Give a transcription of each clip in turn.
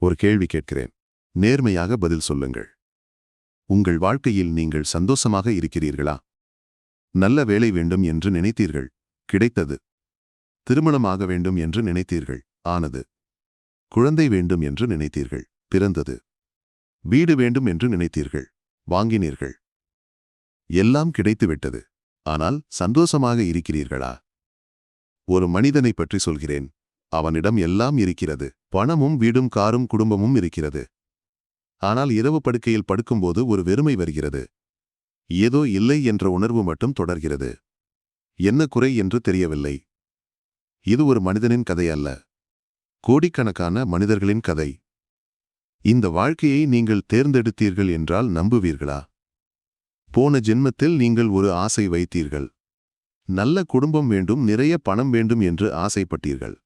ஒரு கேள்வி கேட்கிறேன். நேர்மையாக பதில் சொல்லுங்கள். உங்கள் வாழ்க்கையில் நீங்கள் சந்தோஷமாக இருக்கிறீர்களா? நல்ல வேலை வேண்டும் என்று நினைத்தீர்கள், கிடைத்தது. திருமணமாக வேண்டும் என்று நினைத்தீர்கள், ஆனது. குழந்தை வேண்டும் என்று நினைத்தீர்கள், பிறந்தது. வீடு வேண்டும் என்று நினைத்தீர்கள், வாங்கினீர்கள். எல்லாம் கிடைத்துவிட்டது. ஆனால் சந்தோஷமாக இருக்கிறீர்களா? ஒரு மனிதனை பற்றி சொல்கிறேன். அவனிடம் எல்லாம் இருக்கிறது. பணமும் வீடும் காரும் குடும்பமும் இருக்கிறது. ஆனால் இரவு படுக்கையில் படுக்கும்போது ஒரு வெறுமை வருகிறது. ஏதோ இல்லை என்ற உணர்வு மட்டும் தொடர்கிறது. என்ன குறை என்று தெரியவில்லை. இது ஒரு மனிதனின் கதை அல்ல, கோடிக்கணக்கான மனிதர்களின் கதை. இந்த வாழ்க்கையை நீங்கள் தேர்ந்தெடுத்தீர்கள் என்றால் நம்புவீர்களா? போன ஜென்மத்தில் நீங்கள் ஒரு ஆசை வைத்தீர்கள். நல்ல குடும்பம் வேண்டும், நிறைய பணம் வேண்டும் என்று ஆசைப்பட்டீர்கள்.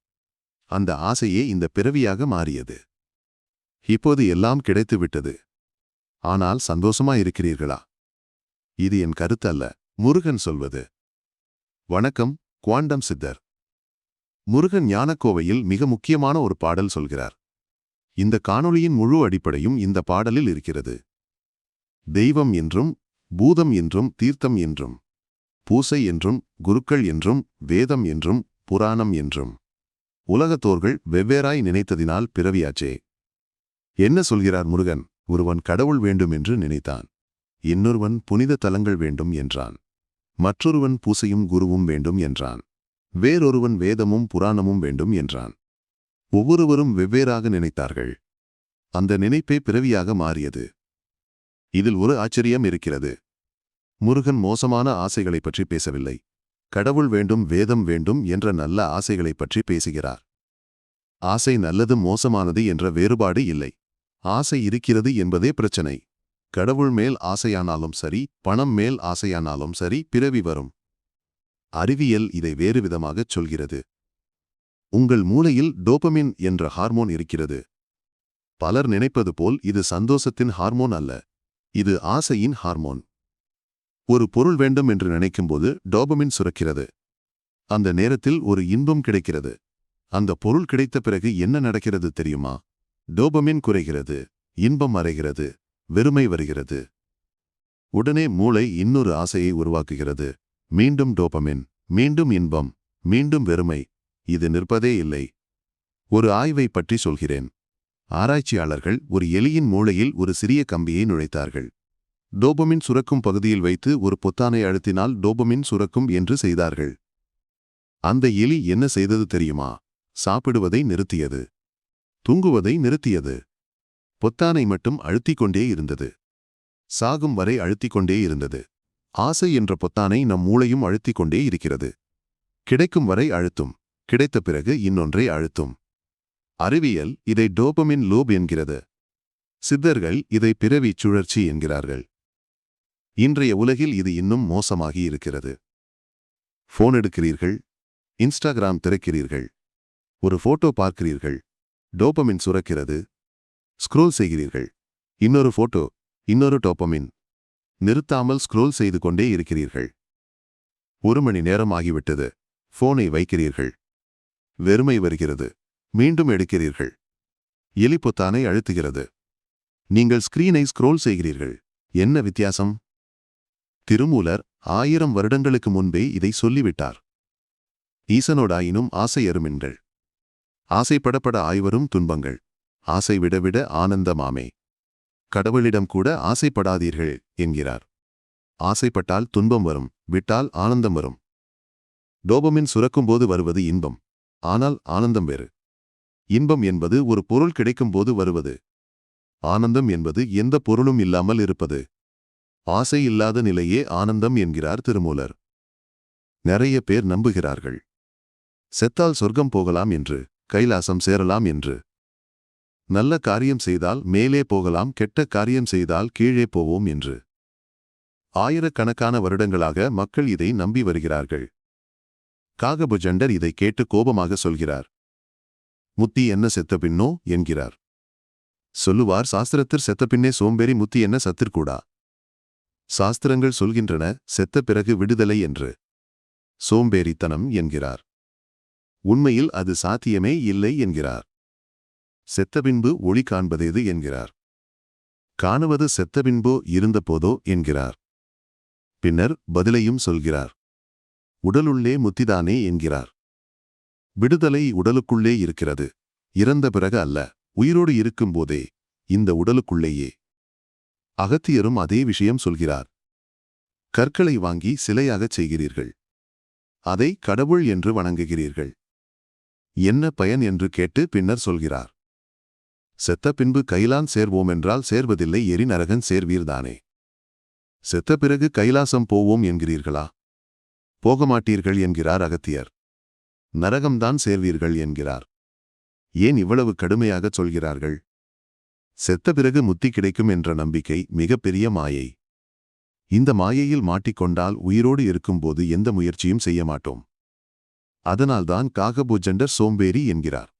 அந்த ஆசையே இந்த பிறவியாக மாறியது. இப்போது எல்லாம் கிடைத்துவிட்டது. ஆனால் சந்தோஷமா இருக்கிறீர்களா? இது என் கருத்து அல்ல, முருகன் சொல்வது. வணக்கம், குவாண்டம் சித்தர். முருகன் ஞானக்கோவையில் மிக முக்கியமான ஒரு பாடல் சொல்கிறார். இந்த காணொளியின் முழு அடிப்படையும் இந்த பாடலில் இருக்கிறது. தெய்வம் என்றும், பூதம் என்றும், தீர்த்தம் என்றும், பூசை என்றும், குருக்கள் என்றும், வேதம் என்றும், புராணம் என்றும் உலகத்தோர்கள் வெவ்வேறாய் நினைத்ததினால் பிறவியாச்சே. என்ன சொல்கிறார் முருகன்? ஒருவன் கடவுள் வேண்டும் என்று நினைத்தான். இன்னொருவன் புனித தலங்கள் வேண்டும் என்றான். மற்றொருவன் பூசையும் குருவும் வேண்டும் என்றான். வேறொருவன் வேதமும் புராணமும் வேண்டும் என்றான். ஒவ்வொருவரும் வெவ்வேறாக நினைத்தார்கள். அந்த நினைப்பே பிறவியாக மாறியது. இதில் ஒரு ஆச்சரியம் இருக்கிறது. முருகன் மோசமான ஆசைகளைப் பற்றி பேசவில்லை. கடவுள் வேண்டும், வேதம் வேண்டும் என்ற நல்ல ஆசைகளைப் பற்றி பேசுகிறார். ஆசை நல்லது மோசமானது என்ற வேறுபாடு இல்லை. ஆசை இருக்கிறது என்பதே பிரச்சனை. கடவுள் மேல் ஆசையானாலும் சரி, பணம் மேல் ஆசையானாலும் சரி, பிறவி வரும். அறிவியல் இதை வேறு விதமாகச் சொல்கிறது. உங்கள் மூளையில் டோபமின் என்ற ஹார்மோன் இருக்கிறது. பலர் நினைப்பது போல் இது சந்தோஷத்தின் ஹார்மோன் அல்ல, இது ஆசையின் ஹார்மோன். ஒரு பொருள் வேண்டும் என்று நினைக்கும்போது டோபமின் சுரக்கிறது. அந்த நேரத்தில் ஒரு இன்பம் கிடைக்கிறது. அந்த பொருள் கிடைத்த பிறகு என்ன நடக்கிறது தெரியுமா? டோபமின் குறைகிறது, இன்பம் மறைகிறது, வெறுமை வருகிறது. உடனே மூளை இன்னொரு ஆசையை உருவாக்குகிறது. மீண்டும் டோபமின், மீண்டும் இன்பம், மீண்டும் வெறுமை. இது நிற்பதே இல்லை. ஒரு ஆய்வை பற்றி சொல்கிறேன். ஆராய்ச்சியாளர்கள் ஒரு எலியின் மூளையில் ஒரு சிறிய கம்பியை நுழைத்தார்கள். டோபமின் சுரக்கும் பகுதியில் வைத்து ஒரு பொத்தானை அழுத்தினால் டோபமின் சுரக்கும் என்று செய்தார்கள். அந்த எலி என்ன செய்தது தெரியுமா? சாப்பிடுவதை நிறுத்தியது, தூங்குவதை நிறுத்தியது. பொத்தானை மட்டும் அழுத்திக் கொண்டே இருந்தது. சாகும் வரை அழுத்திக் கொண்டே இருந்தது. ஆசை என்ற பொத்தானை நம் மூளையும் அழுத்திக் கொண்டே இருக்கிறது. கிடைக்கும் வரை அழுத்தும், கிடைத்த பிறகு இன்னொன்றை அழுத்தும். அறிவியல் இதை டோபமின் லூப் என்கிறது. சித்தர்கள் இதை பிறவி சுழற்சி என்கிறார்கள். இன்றைய உலகில் இது இன்னும் மோசமாகி இருக்கிறது. போன் எடுக்கிறீர்கள், இன்ஸ்டாகிராம் திறக்கிறீர்கள், ஒரு போட்டோ பார்க்கிறீர்கள், டோபமின் சுரக்கிறது. ஸ்க்ரோல் செய்கிறீர்கள், இன்னொரு போட்டோ, இன்னொரு டோபமின். நிறுத்தாமல் ஸ்க்ரோல் செய்து கொண்டே இருக்கிறீர்கள். 1 மணி நேரம் ஆகிவிட்டது. போனை வைக்கிறீர்கள். வெறுமை வருகிறது. மீண்டும் எடுக்கிறீர்கள். எலி பொத்தானை அழுத்துகிறது. நீங்கள் ஸ்கிரீனை ஸ்க்ரோல் செய்கிறீர்கள். என்ன வித்தியாசம்? திருமூலர் 1000 வருடங்களுக்கு முன்பே இதை சொல்லிவிட்டார். ஈசனோடாயினும் ஆசை அருமென்கள். ஆசைப்படப்பட ஆய்வரும் துன்பங்கள். ஆசை விடவிட ஆனந்தமாமே. கடவுளிடம் கூட ஆசைப்படாதீர்கள் என்கிறார். ஆசைப்பட்டால் துன்பம் வரும், விட்டால் ஆனந்தம் வரும். டோபமின் சுரக்கும்போது வருவது இன்பம். ஆனால் ஆனந்தம் வேறு. இன்பம் என்பது ஒரு பொருள் கிடைக்கும்போது வருவது. ஆனந்தம் என்பது எந்த பொருளும் இல்லாமல் இருப்பது. ஆசை இல்லாத நிலையே ஆனந்தம் என்கிறார் திருமூலர். நிறைய பேர் நம்புகிறார்கள். செத்தால் சொர்க்கம் போகலாம் என்று, கைலாசம் சேரலாம் என்று. நல்ல காரியம் செய்தால் மேலே போகலாம், கெட்ட காரியம் செய்தால் கீழே போவோம் என்று. ஆயிரக்கணக்கான வருடங்களாக மக்கள் இதை நம்பி வருகிறார்கள். காகபுஜண்டர் இதை கேட்டு கோபமாக சொல்கிறார். முத்தி என்ன செத்த பின்னோ என்கிறார். சொல்லுவார், சாஸ்திரத்திற் செத்த பின்னே சோம்பேறி, முத்தி என்ன சத்திற்கூடா. சாஸ்திரங்கள் சொல்கின்றன செத்த பிறகு விடுதலை என்று. சோம்பேறித்தனம் என்கிறார். உண்மையில் அது சாத்தியமே இல்லை என்கிறார். செத்தபின்பு ஒளி காண்பதேது என்கிறார். காணுவது செத்தபின்போ இருந்தபோதோ என்கிறார். பின்னர் பதிலையும் சொல்கிறார். உடலுள்ளே முத்திதானே என்கிறார். விடுதலை உடலுக்குள்ளே இருக்கிறது, இறந்த பிறகு அல்ல, உயிரோடு இருக்கும்போதே, இந்த உடலுக்குள்ளேயே. அகத்தியரும் அதே விஷயம் சொல்கிறார். கற்களை வாங்கி சிலையாகச் செய்கிறீர்கள், அதை கடவுள் என்று வணங்குகிறீர்கள். என்ன பயன் என்று கேட்டு பின்னர் சொல்கிறார். செத்த பின்பு கைலான் சேர்வோமென்றால் சேர்வதில்லை, எரி நரகன் சேர்வீர்தானே. செத்த பிறகு கைலாசம் போவோம் என்கிறீர்களா? போகமாட்டீர்கள் என்கிறார் அகத்தியர். நரகம்தான் சேர்வீர்கள் என்கிறார். ஏன் இவ்வளவு கடுமையாகச் சொல்கிறார்கள்? செத்த பிறகு முத்தி கிடைக்கும் என்ற நம்பிக்கை மிகப்பெரிய மாயை. இந்த மாயையில் மாட்டிக்கொண்டால் உயிரோடு இருக்கும்போது எந்த முயற்சியும் செய்ய மாட்டோம். அதனால்தான் காகபூஜண்டர் சோம்பேறி என்கிறார்.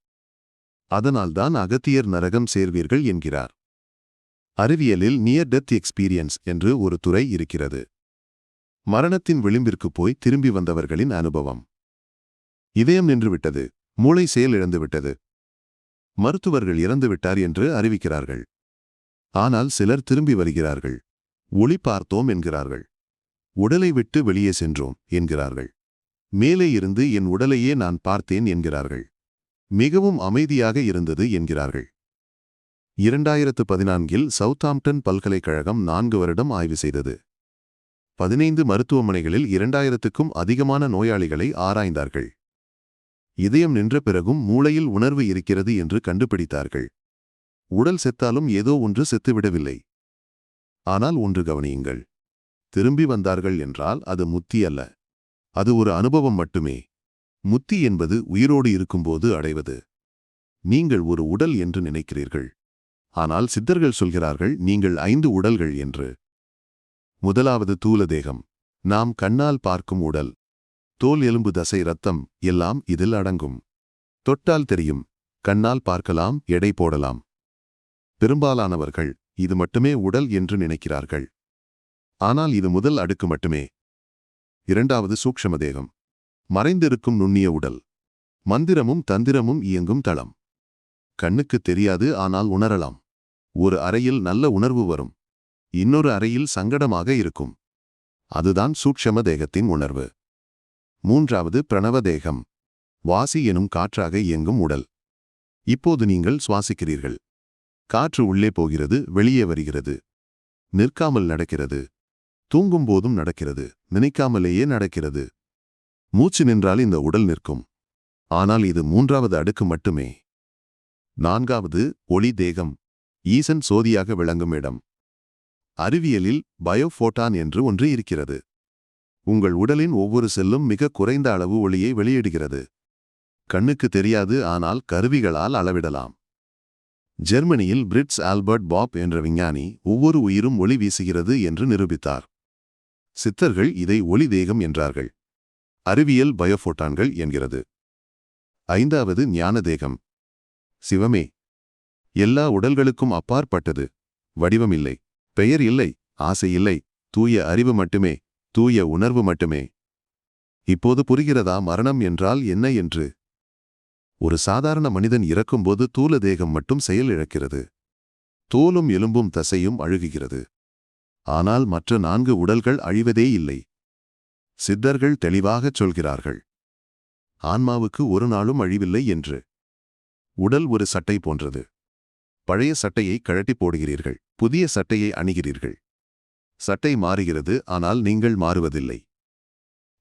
அதனால்தான் அகத்தியர் நரகம் சேர்வீர்கள் என்கிறார். அறிவியலில் நியர் டெத் எக்ஸ்பீரியன்ஸ் என்று ஒரு துறை இருக்கிறது. மரணத்தின் விளிம்பிற்கு போய் திரும்பி வந்தவர்களின் அனுபவம். இதயம் நின்றுவிட்டது, மூளை செயல் இழந்துவிட்டது, மருத்துவர்கள் இறந்துவிட்டார் என்று அறிவிக்கிறார்கள். ஆனால் சிலர் திரும்பி வருகிறார்கள். ஒளி பார்த்தோம் என்கிறார்கள். உடலை விட்டு வெளியே சென்றோம் என்கிறார்கள். மேலே இருந்து என் உடலையே நான் பார்த்தேன் என்கிறார்கள். மிகவும் அமைதியாக இருந்தது என்கிறார்கள். 2014இல் சவுத்தாம்ப்டன் பல்கலைக்கழகம் 4 வருடம் ஆய்வு செய்தது. 15 மருத்துவமனைகளில் 2000க்கும் அதிகமான நோயாளிகளை ஆராய்ந்தார்கள். இதயம் நின்ற பிறகும் மூளையில் உணர்வு இருக்கிறது என்று கண்டுபிடித்தார்கள். உடல் செத்தாலும் ஏதோ ஒன்று செத்துவிடவில்லை. ஆனால் ஒன்று கவனியுங்கள், திரும்பி வந்தார்கள் என்றால் அது முத்தி அல்ல, அது ஒரு அனுபவம் மட்டுமே. முத்தி என்பது உயிரோடு இருக்கும்போது அடைவது. நீங்கள் ஒரு உடல் என்று நினைக்கிறீர்கள், ஆனால் சித்தர்கள் சொல்கிறார்கள் நீங்கள் 5 உடல்கள் என்று. முதலாவது தூல தேகம், நாம் கண்ணால் பார்க்கும் உடல். தோல், எலும்பு, தசை, இரத்தம் எல்லாம் இதில் அடங்கும். தொட்டால் தெரியும், கண்ணால் பார்க்கலாம், எடை போடலாம். பெரும்பாலானவர்கள் இது மட்டுமே உடல் என்று நினைக்கிறார்கள். ஆனால் இது முதல் அடுக்கு மட்டுமே. இரண்டாவது சூக்ஷ்ம தேகம், மறைந்திருக்கும் நுண்ணிய உடல். மந்திரமும் தந்திரமும் இயங்கும் தளம். கண்ணுக்கு தெரியாது, ஆனால் உணரலாம். ஒரு அறையில் நல்ல உணர்வு வரும், இன்னொரு அறையில் சங்கடமாக இருக்கும். அதுதான் சூக்ஷ்ம தேகத்தின் உணர்வு. மூன்றாவது பிரணவ தேகம், வாசி எனும் காற்றாக இயங்கும் உடல். இப்போது நீங்கள் சுவாசிக்கிறீர்கள். காற்று உள்ளே போகிறது, வெளியே வருகிறது. நிற்காமல் நடக்கிறது, தூங்கும்போதும் நடக்கிறது, நினைக்காமலேயே நடக்கிறது. மூச்சு நின்றால் இந்த உடல் நிற்கும். ஆனால் இது மூன்றாவது அடுக்கு மட்டுமே. நான்காவது ஒளி தேகம், ஈசன் சோதியாக விளங்கும் இடம். அறிவியலில் பயோஃபோட்டான் என்று ஒன்று இருக்கிறது. உங்கள் உடலின் ஒவ்வொரு செல்லும் மிக குறைந்த அளவு ஒளியை வெளியிடுகிறது. கண்ணுக்கு தெரியாது, ஆனால் கருவிகளால் அளவிடலாம். ஜெர்மனியில் பிரிட்ஸ் ஆல்பர்ட் பாப் என்ற விஞ்ஞானி ஒவ்வொரு உயிரும் ஒளி வீசுகிறது என்று நிரூபித்தார். சித்தர்கள் இதை ஒளி தேகம் என்றார்கள். அறிவியல் பயோஃபோட்டான்கள் என்கிறது. ஐந்தாவது ஞான தேகம், சிவமே. எல்லா உடல்களுக்கும் அப்பாற்பட்டது. வடிவமில்லை, பெயர் இல்லை, ஆசை இல்லை, தூய அறிவு மட்டுமே, தூய உணர்வு மட்டுமே. இப்போது புரிகிறதா மரணம் என்றால் என்ன என்று? ஒரு சாதாரண மனிதன் இறக்கும்போது தூல தேகம் மட்டும் செயல் இழக்கிறது. தோலும் எலும்பும் தசையும் அழுகுகிறது. ஆனால் மற்ற 4 உடல்கள் அழிவதே இல்லை. சித்தர்கள் தெளிவாகச் சொல்கிறார்கள், ஆன்மாவுக்கு ஒரு நாளும் அழிவில்லை என்று. உடல் ஒரு சட்டை போன்றது. பழைய சட்டையை கழட்டி போடுகிறீர்கள், புதிய சட்டையை அணிகிறீர்கள். சட்டை மாறுகிறது, ஆனால் நீங்கள் மாறுவதில்லை.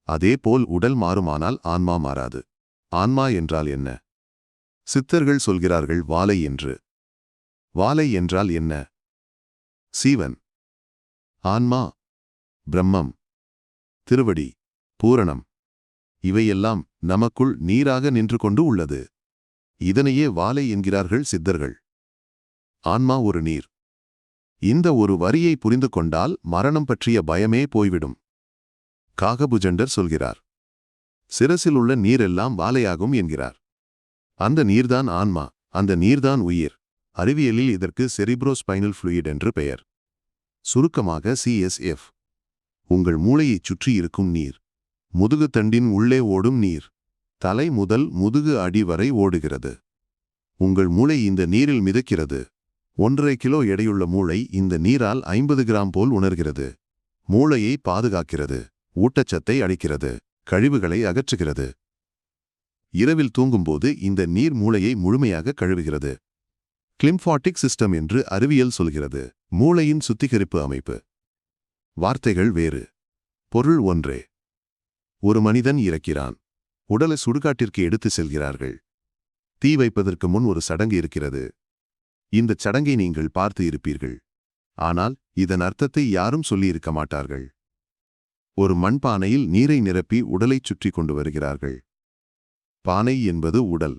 அதேபோல் உடல் மாறுமானால் ஆன்மா மாறாது. ஆன்மா என்றால் என்ன? சித்தர்கள் சொல்கிறார்கள் வாலை என்று. வாலை என்றால் என்ன? சீவன், ஆன்மா, பிரம்மம், திருவடி, பூரணம், இவையெல்லாம் நமக்குள் நீராக நின்று கொண்டு உள்ளது. இதனையே வாலை என்கிறார்கள் சித்தர்கள். ஆன்மா ஒரு நீர். இந்த ஒரு வரியை புரிந்து கொண்டால் மரணம் பற்றிய பயமே போய்விடும். காகபூஜண்டர் சொல்கிறார், சிரசில் உள்ள நீரெல்லாம் வாலையாகும் என்கிறார். அந்த நீர்தான் ஆன்மா, அந்த நீர்தான் உயிர். அறிவியலில் இதற்கு செரிப்ரோஸ்பைனல் ஃப்ளூயிட் என்று பெயர். சுருக்கமாக CSF. உங்கள் மூளையைச் சுற்றி இருக்கும் நீர். முதுகுத்தண்டின் உள்ளே ஓடும் நீர். தலை முதல் முதுகு அடி வரை ஓடுகிறது. உங்கள் மூளை இந்த நீரில் மிதக்கிறது. 1.5 கிலோ எடையுள்ள மூளை இந்த நீரால் 50 கிராம் போல் உணர்கிறது. மூளையை பாதுகாக்கிறது, ஊட்டச்சத்தை அளிக்கிறது, கழிவுகளை அகற்றுகிறது. இரவில் தூங்கும்போது இந்த நீர் மூளையை முழுமையாக கழுவுகிறது. கிளிம்பாட்டிக் சிஸ்டம் என்று அறிவியல் சொல்கிறது. மூளையின் சுத்திகரிப்பு அமைப்பு. வார்த்தைகள் வேறு, பொருள் ஒன்றே. ஒரு மனிதன் இறக்கிறான். உடலை சுடுகாட்டிற்கு எடுத்து செல்கிறார்கள். தீ வைப்பதற்கு முன் ஒரு சடங்கு இருக்கிறது. இந்த சடங்கை நீங்கள் பார்த்து இருப்பீர்கள். ஆனால் இதன் அர்த்தத்தை யாரும் சொல்லியிருக்க மாட்டார்கள். ஒரு மண்பானையில் நீரை நிரப்பி உடலைச் சுற்றி கொண்டு வருகிறார்கள். பானை என்பது உடல்.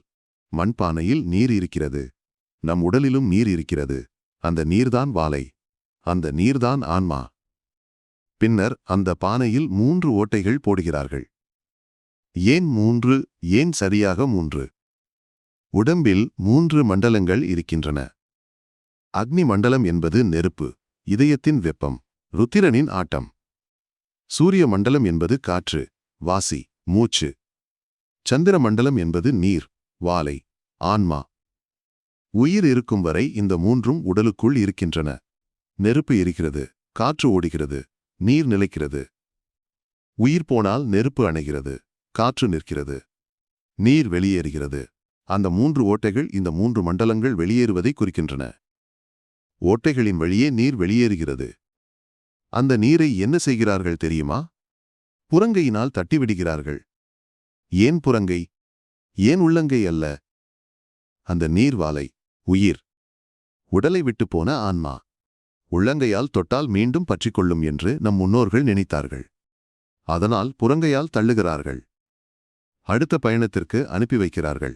மண்பானையில் நீர் இருக்கிறது. நம் உடலிலும் நீர் இருக்கிறது. அந்த நீர்தான் வாலை. அந்த நீர்தான் ஆன்மா. பின்னர் அந்த பானையில் 3 ஓட்டைகள் போடுகிறார்கள். ஏன் 3? ஏன் சரியாக 3? உடம்பில் 3 மண்டலங்கள் இருக்கின்றன. அக்னி மண்டலம் என்பது நெருப்பு, இதயத்தின் வெப்பம், ருத்திரனின் ஆட்டம். சூரிய மண்டலம் என்பது காற்று, வாசி, மூச்சு. சந்திர மண்டலம் என்பது நீர், வாலை, ஆன்மா. உயிர் இருக்கும் வரை இந்த 3ம் உடலுக்குள் இருக்கின்றன. நெருப்பு இருக்கிறது, காற்று ஓடுகிறது, நீர் நிலைக்கிறது. உயிர் போனால் நெருப்பு அணைகிறது, காற்று நிற்கிறது, நீர் வெளியேறுகிறது. அந்த 3 ஓட்டைகள் இந்த 3 மண்டலங்கள் வெளியேறுவதை குறிக்கின்றன. ஓட்டைகளின் வழியே நீர் வெளியேறுகிறது. அந்த நீரை என்ன செய்கிறார்கள் தெரியுமா? புறங்கையினால் தட்டிவிடுகிறார்கள். ஏன் புறங்கை? ஏன் உள்ளங்கை அல்ல? அந்த நீர் வாலை, உயிர். உடலை விட்டு போன ஆன்மா. உள்ளங்கையால் தொட்டால் மீண்டும் பற்றிக்கொள்ளும் என்று நம் முன்னோர்கள் நினைத்தார்கள். அதனால் புறங்கையால் தள்ளுகிறார்கள். அடுத்த பயணத்திற்கு அனுப்பி வைக்கிறார்கள்.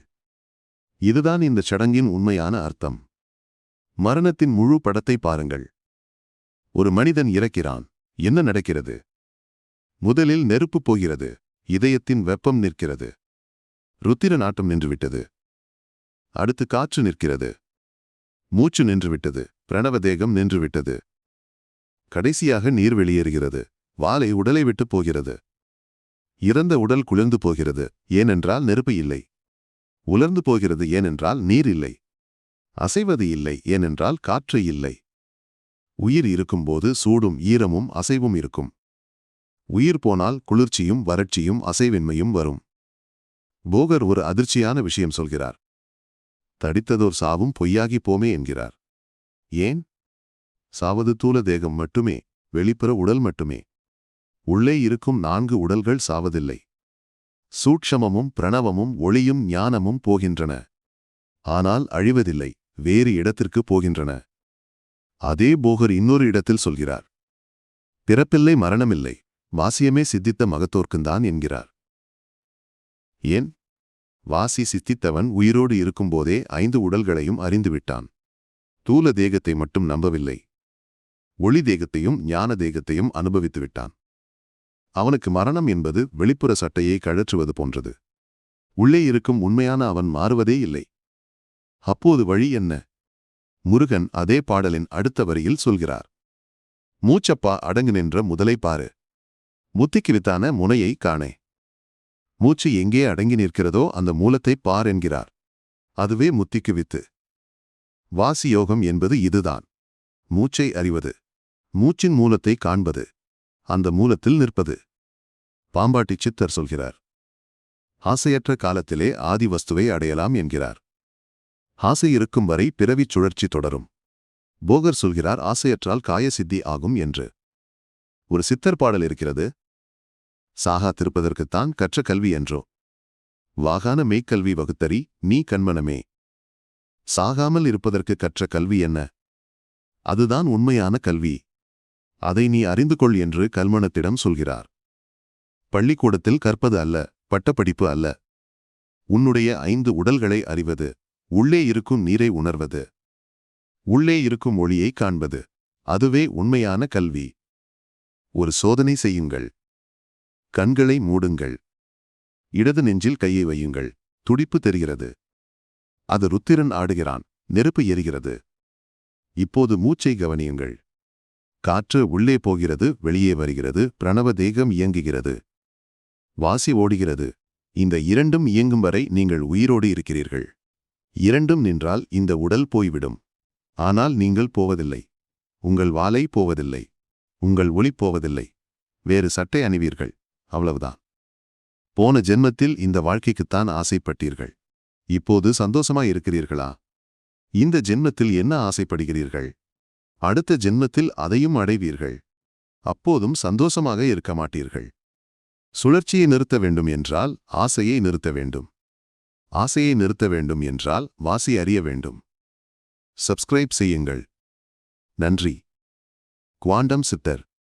இதுதான் இந்த சடங்கின் உண்மையான அர்த்தம். மரணத்தின் முழு படத்தை பாருங்கள். ஒரு மனிதன் இறக்கிறான். என்ன நடக்கிறது? முதலில் நெருப்பு போகிறது. இதயத்தின் வெப்பம் நிற்கிறது. ருத்திர நாட்டம் நின்றுவிட்டது. அடுத்து காற்று நிற்கிறது. மூச்சு நின்றுவிட்டது. பிரணவதேகம் நின்றுவிட்டது. கடைசியாக நீர் வெளியேறுகிறது. வாலை உடலை விட்டு போகிறது. இறந்த உடல் குளிர்ந்து போகிறது, ஏனென்றால் நெருப்பு இல்லை. உலர்ந்து போகிறது, ஏனென்றால் நீர் இல்லை. அசைவது இல்லை, ஏனென்றால் காற்று இல்லை. உயிர் இருக்கும்போது சூடும் ஈரமும் அசைவும் இருக்கும். உயிர் போனால் குளிர்ச்சியும் வறட்சியும் அசைவின்மையும் வரும். போகர் ஒரு அதிர்ச்சியான விஷயம் சொல்கிறார். தடித்ததோர் சாவும் பொய்யாகி போமே என்கிறார். ஏன்? சாவது தூல தேகம் மட்டுமே, வெளிப்புற உடல் மட்டுமே. உள்ளே இருக்கும் 4 உடல்கள் சாவதில்லை. சூட்சமமும் பிரணவமும் ஒளியும் ஞானமும் போகின்றன. ஆனால் அழிவதில்லை, வேறு இடத்திற்கு போகின்றன. அதே போகர் இன்னொரு இடத்தில் சொல்கிறார். பிறப்பில்லை, மரணமில்லை, வாசியமே சித்தித்த மகத்தோர்க்குந்தான் என்கிறார். ஏன்? வாசி சித்தித்தவன் உயிரோடு இருக்கும்போதே 5 உடல்களையும் அறிந்துவிட்டான். தூல தேகத்தை மட்டும் நம்பவில்லை. ஒளி தேகத்தையும் ஞான தேகத்தையும் அனுபவித்து விட்டான். அவனுக்கு மரணம் என்பது வெளிப்புற சட்டையை கழற்றுவது போன்றது. உள்ளே இருக்கும் உண்மையான அவன் மாறுவதே இல்லை. அப்போது வழி என்ன? முருகன் அதே பாடலின் அடுத்த வரியில் சொல்கிறார். மூச்சப்பா அடங்கு நின்ற முதலை பாரு, முத்திக்கு வித்தான முனையை காணே. மூச்சு எங்கே அடங்கி நிற்கிறதோ அந்த மூலத்தை பார் என்கிறார். அதுவே முத்திக்கு வித்து. வாசி யோகம் என்பது இதுதான். மூச்சை அறிவது, மூச்சின் மூலத்தை காண்பது, அந்த மூலத்தில் நிற்பது. பாம்பாட்டி சித்தர் சொல்கிறார். ஆசையற்ற காலத்திலே ஆதி வஸ்துவை அடையலாம் என்கிறார். ஆசை இருக்கும் வரை பிறவிச் சுழற்சி தொடரும். போகர் சொல்கிறார் ஆசையற்றால் காயசித்தி ஆகும் என்று. ஒரு சித்தர் பாடல் இருக்கிறது. சாகா திருப்பதற்குத்தான் கற்ற கல்வி என்றோ, வாகான மெய்க்கல்வி வகுத்தறி நீ கண்மணமே. சாகாமல் இருப்பதற்கு கற்ற கல்வி என்ன? அதுதான் உண்மையான கல்வி. அதை நீ அறிந்து கொள் என்று கல்மணத்திடம் சொல்கிறார். பள்ளிக்கூடத்தில் கற்பது அல்ல, பட்டப்படிப்பு அல்ல. உன்னுடைய 5 உடல்களை அறிவது, உள்ளே இருக்கும் நீரை உணர்வது, உள்ளே இருக்கும் ஒளியை காண்பது, அதுவே உண்மையான கல்வி. ஒரு சோதனை செய்யுங்கள். கண்களை மூடுங்கள். இடது நெஞ்சில் கையை வையுங்கள். துடிப்பு தெரிகிறது. அது ருத்திரன் ஆடுகிறான், நெருப்பு எரிகிறது. இப்போது மூச்சை கவனியுங்கள். காற்று உள்ளே போகிறது, வெளியே வருகிறது, பிரணவ தேகம் இயங்குகிறது, வாசி ஓடுகிறது. இந்த 2ம் இயங்கும் வரை நீங்கள் உயிரோடு இருக்கிறீர்கள். இரண்டும் நின்றால் இந்த உடல் போய்விடும். ஆனால் நீங்கள் போவதில்லை. உங்கள் வாலை போவதில்லை. உங்கள் ஒளி போவதில்லை. வேறு சட்டை அணிவீர்கள், அவ்வளவுதான். போன ஜென்மத்தில் இந்த வாழ்க்கைக்குத்தான் ஆசைப்பட்டீர்கள். இப்போது சந்தோஷமாய் இருக்கிறீர்களா? இந்த ஜென்மத்தில் என்ன ஆசைப்படுகிறீர்கள்? அடுத்த ஜென்மத்தில் அதையும் அடைவீர்கள். அப்போதும் சந்தோஷமாக இருக்க மாட்டீர்கள். சுழற்சியை நிறுத்த வேண்டும் என்றால் ஆசையை நிறுத்த வேண்டும். ஆசையை நிறுத்த வேண்டும் என்றால் வாசி அறிய வேண்டும். சப்ஸ்கிரைப் செய்யுங்கள். நன்றி. குவாண்டம் சித்தர்.